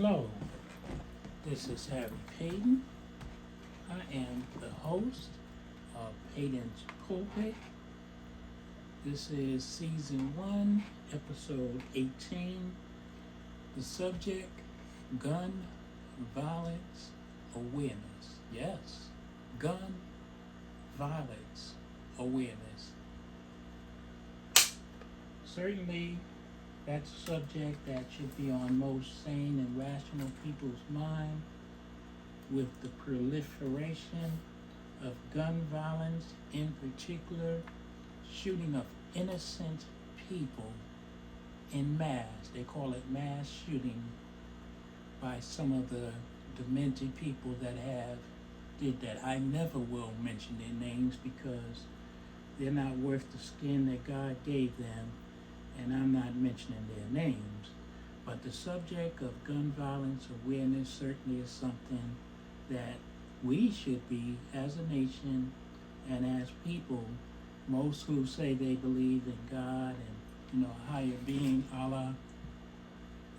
Hello, this is Harry Paden. I am the host of Paden's Pulpit. This is Season 1, Episode 18. The subject, Gun Violence Awareness. Yes, gun violence awareness. Certainly, that's a subject that should be on most sane and rational people's mind. With the proliferation of gun violence, in particular, shooting of innocent people in mass. They call it mass shooting by some of the demented people that have did that. I never will mention their names because they're not worth the skin that God gave them, and I'm not mentioning their names. But the subject of gun violence awareness certainly is something that we should be, as a nation and as people, most who say they believe in God and higher being, Allah,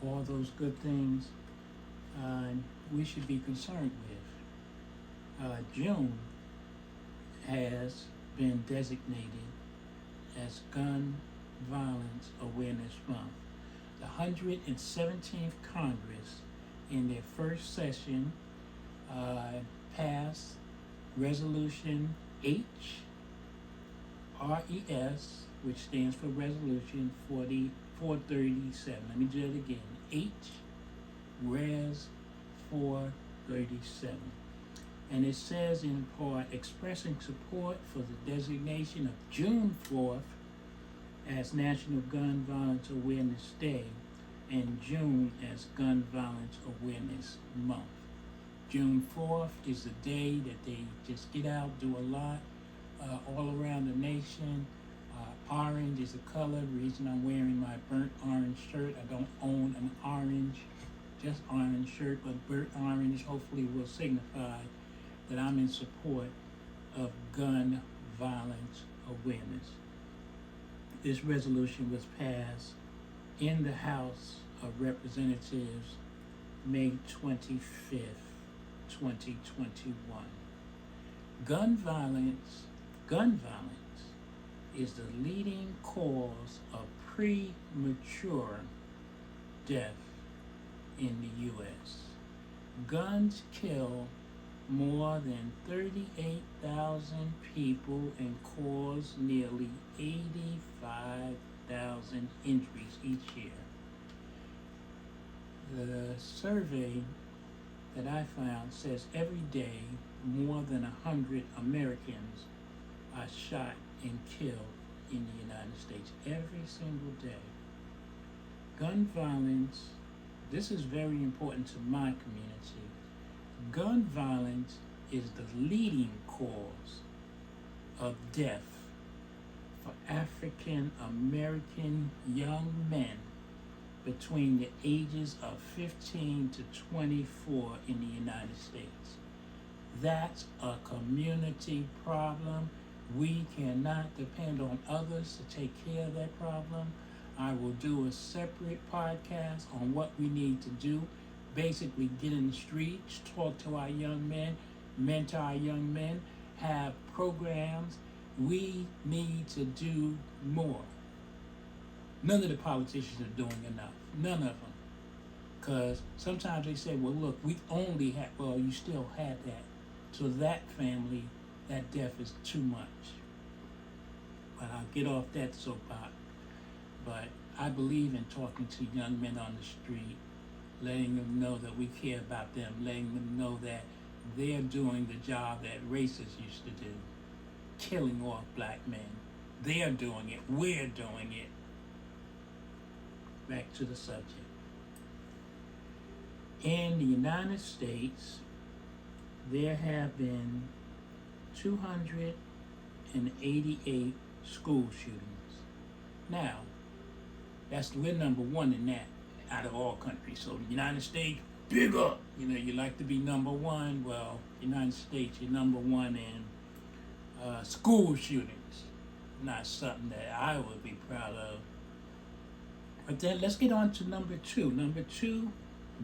all those good things, we should be concerned with. June has been designated as Gun Violence Awareness Month. The 117th Congress, in their first session, passed Resolution HRES, which stands for Resolution 437. Let me do it again. Res 437. And it says in part, expressing support for the designation of June 4th as National Gun Violence Awareness Day and June as Gun Violence Awareness Month. June 4th is the day that they just get out, do a lot all around the nation. Orange is the color. The reason I'm wearing my burnt orange shirt. I don't own an orange, just orange shirt, but burnt orange hopefully will signify that I'm in support of gun violence awareness. This resolution was passed in the House of Representatives May 25th, 2021. Gun violence is the leading cause of premature death in the U.S. Guns kill more than 38,000 people and cause nearly 85,000 injuries each year. The survey that I found says every day more than 100 Americans are shot and killed in the United States every single day. Gun violence, this is very important to my community. Gun violence is the leading cause of death for African American young men between the ages of 15 to 24 in the United States. That's a community problem. We cannot depend on others to take care of that problem. I will do a separate podcast on what we need to do. Basically, get in the streets, talk to our young men, mentor our young men, have programs. We need to do more. None of the politicians are doing enough. None of them. Because sometimes they say, well, look, we only had, well, you still had that. So that family, that death is too much. But I'll get off that soapbox. But I believe in talking to young men on the street, letting them know that we care about them, letting them know that they're doing the job that racists used to do, killing off black men. They're doing it. We're doing it. Back to the subject. In the United States, there have been 288 school shootings. Now, we're number one in that out of all countries. So the United States, bigger. You like to be number one. Well, United States, you're number one in school shootings. Not something that I would be proud of. But then let's get on to number two. Number two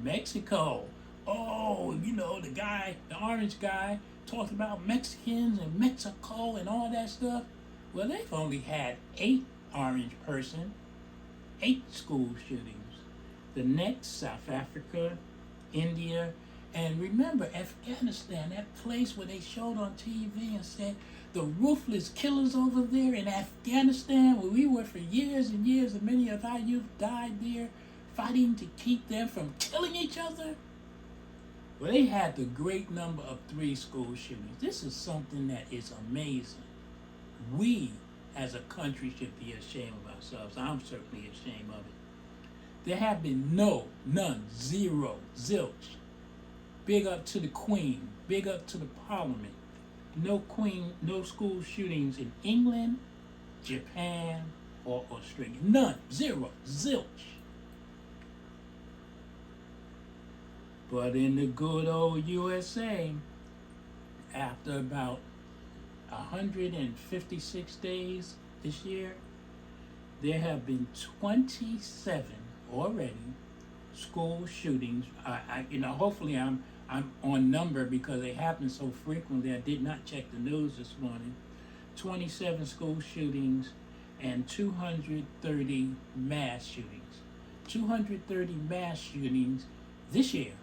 Mexico. Oh, the orange guy, talked about Mexicans and Mexico and all that stuff. Well, they've only had 8 school shootings. The next, South Africa, India, and remember Afghanistan, that place where they showed on TV and said the ruthless killers over there in Afghanistan, where we were for years and years, and many of our youth died there fighting to keep them from killing each other. Well, they had the great number of 3 school shootings. This is something that is amazing. We, as a country, should be ashamed of ourselves. I'm certainly ashamed of it. There have been none, zero, zilch. Big up to the Queen. Big up to the Parliament. No school shootings in England, Japan, or Australia. None. Zero. Zilch. But in the good old USA, after about 156 days this year, there have been 27 already school shootings. Hopefully I'm on number because they happen so frequently. I did not check the news this morning. 27 school shootings and 230 mass shootings. 230 mass shootings this year.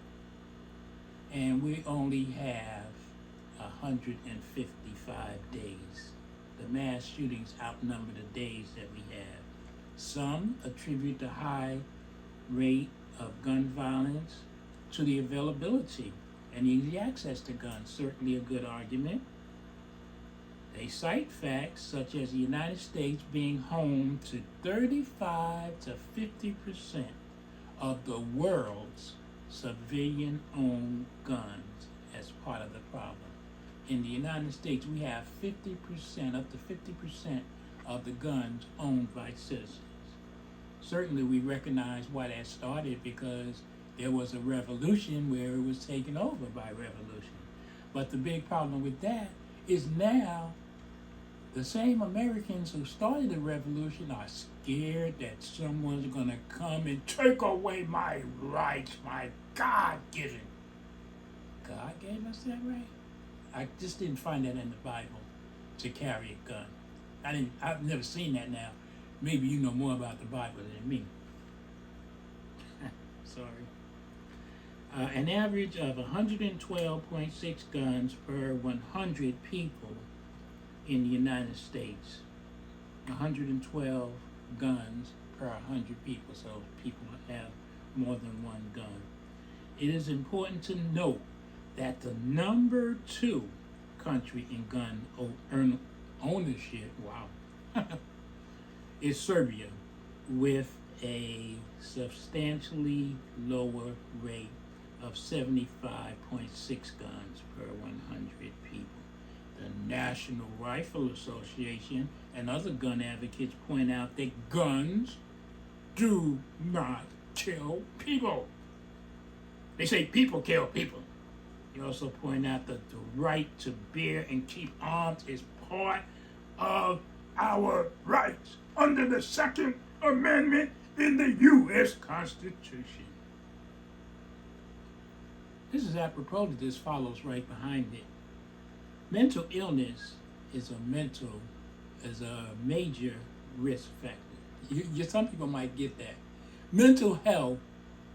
And we only have 155 days. The mass shootings outnumber the days that we have. Some attribute the high rate of gun violence to the availability and easy access to guns. Certainly a good argument. They cite facts such as the United States being home to 35 to 50% of the world's civilian-owned guns as part of the problem. In the United States, we have 50%, up to 50% of the guns owned by citizens. Certainly we recognize why that started, because there was a revolution where it was taken over by revolution. But the big problem with that is now the same Americans who started the revolution are scared that someone's going to come and take away my rights, my God-given. God gave us that right? I just didn't find that in the Bible, to carry a gun. I've never seen that now. Maybe you know more about the Bible than me. Sorry. An average of 112.6 guns per 100 people in the United States. 112 guns per 100 people, so people have more than one gun. It is important to note that the number 2 country in gun ownership, is Serbia, with a substantially lower rate of 75.6 guns per 100 people. The National Rifle Association and other gun advocates point out that guns do not kill people. They say people kill people. They also point out that the right to bear and keep arms is part of our rights under the Second Amendment in the U.S. Constitution. This is apropos to this, follows right behind it. Mental illness is a major risk factor. Some people might get that. Mental health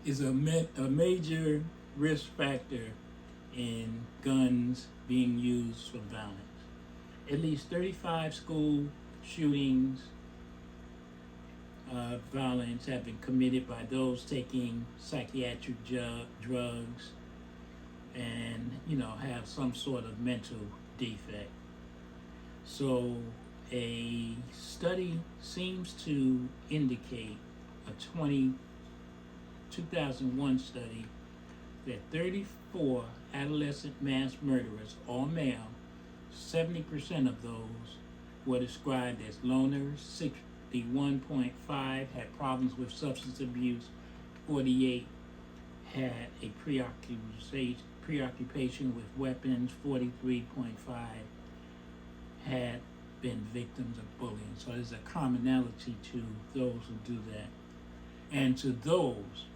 is a major risk factor in guns being used for violence. At least 35 school shootings, violence have been committed by those taking psychiatric drugs and, have some sort of mental defect. So a study seems to indicate, a 2001 study, that 34 adolescent mass murderers, all male, 70% of those were described as loners, 61.5 had problems with substance abuse, 48 had a preoccupation with weapons, 43.5 had been victims of bullying. So there's a commonality to those who do that. And to those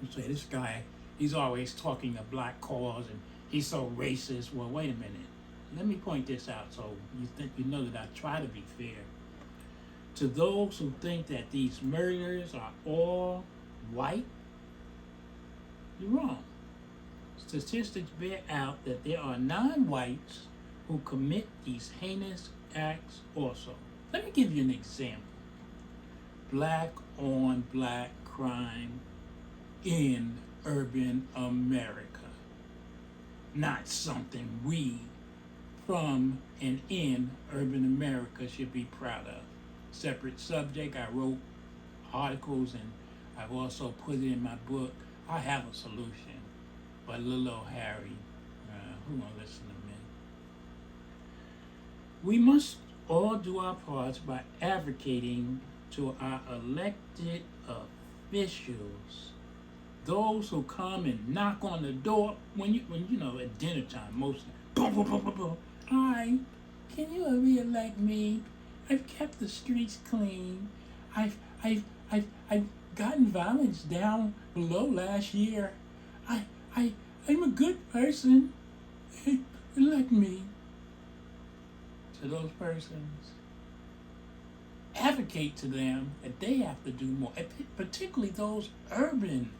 You say, this guy, he's always talking of black cause and he's so racist. Well, wait a minute. Let me point this out so you know that I try to be fair. To those who think that these murders are all white, you're wrong. Statistics bear out that there are non-whites who commit these heinous acts also. Let me give you an example. Black on black crime in urban America. Not something we from and in urban America should be proud of. Separate subject, I wrote articles and I've also put it in my book. I have a solution, but little old Harry, who won't listen to me? We must all do our parts by advocating to our elected officials, those who come and knock on the door when you know at dinner time mostly. Boom, boom, boom, boom, boom. Hi, can you re-elect me? I've kept the streets clean. I've gotten violence down below last year. I'm a good person. Elect me. To those persons, advocate to them that they have to do more, particularly those urban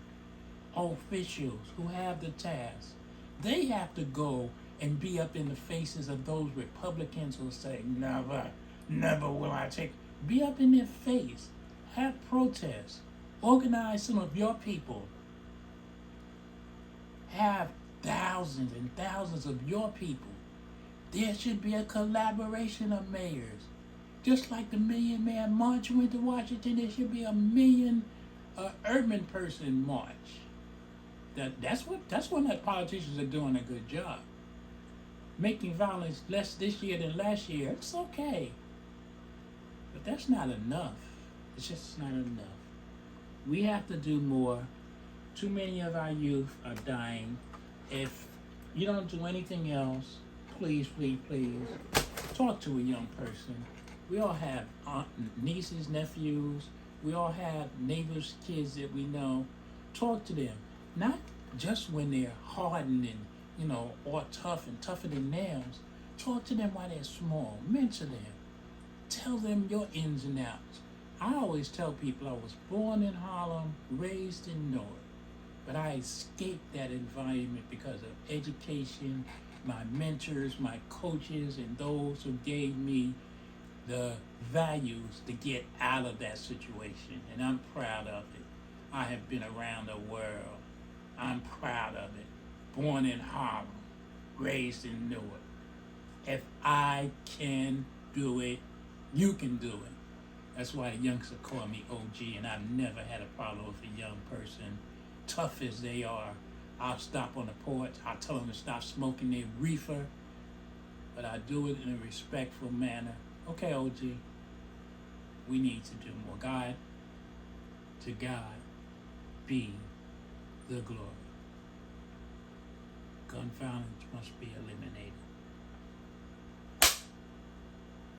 officials who have the task. They have to go and be up in the faces of those Republicans who say, never will I take. Be up in their face. Have protests. Organize some of your people. Have thousands and thousands of your people. There should be a collaboration of mayors. Just like the Million Man March went to Washington, there should be a million urban person march. That's when the politicians are doing a good job. Making violence less this year than last year, it's okay. But that's not enough. It's just not enough. We have to do more. Too many of our youth are dying. If you don't do anything else, please, please, please, talk to a young person. We all have nieces, nephews. We all have neighbors' kids that we know. Talk to them. Not just when they're hardened and, all tough and tougher than nails. Talk to them while they're small. Mentor them. Tell them your ins and outs. I always tell people I was born in Harlem, raised in Newark. But I escaped that environment because of education, my mentors, my coaches, and those who gave me the values to get out of that situation. And I'm proud of it. I have been around the world. I'm proud of it. Born in Harlem, raised in Newark. If I can do it, you can do it. That's why the youngsters call me OG, and I've never had a problem with a young person. Tough as they are, I'll stop on the porch. I'll tell them to stop smoking their reefer, but I do it in a respectful manner. Okay, OG, we need to do more. To God be the glory. Gun violence must be eliminated.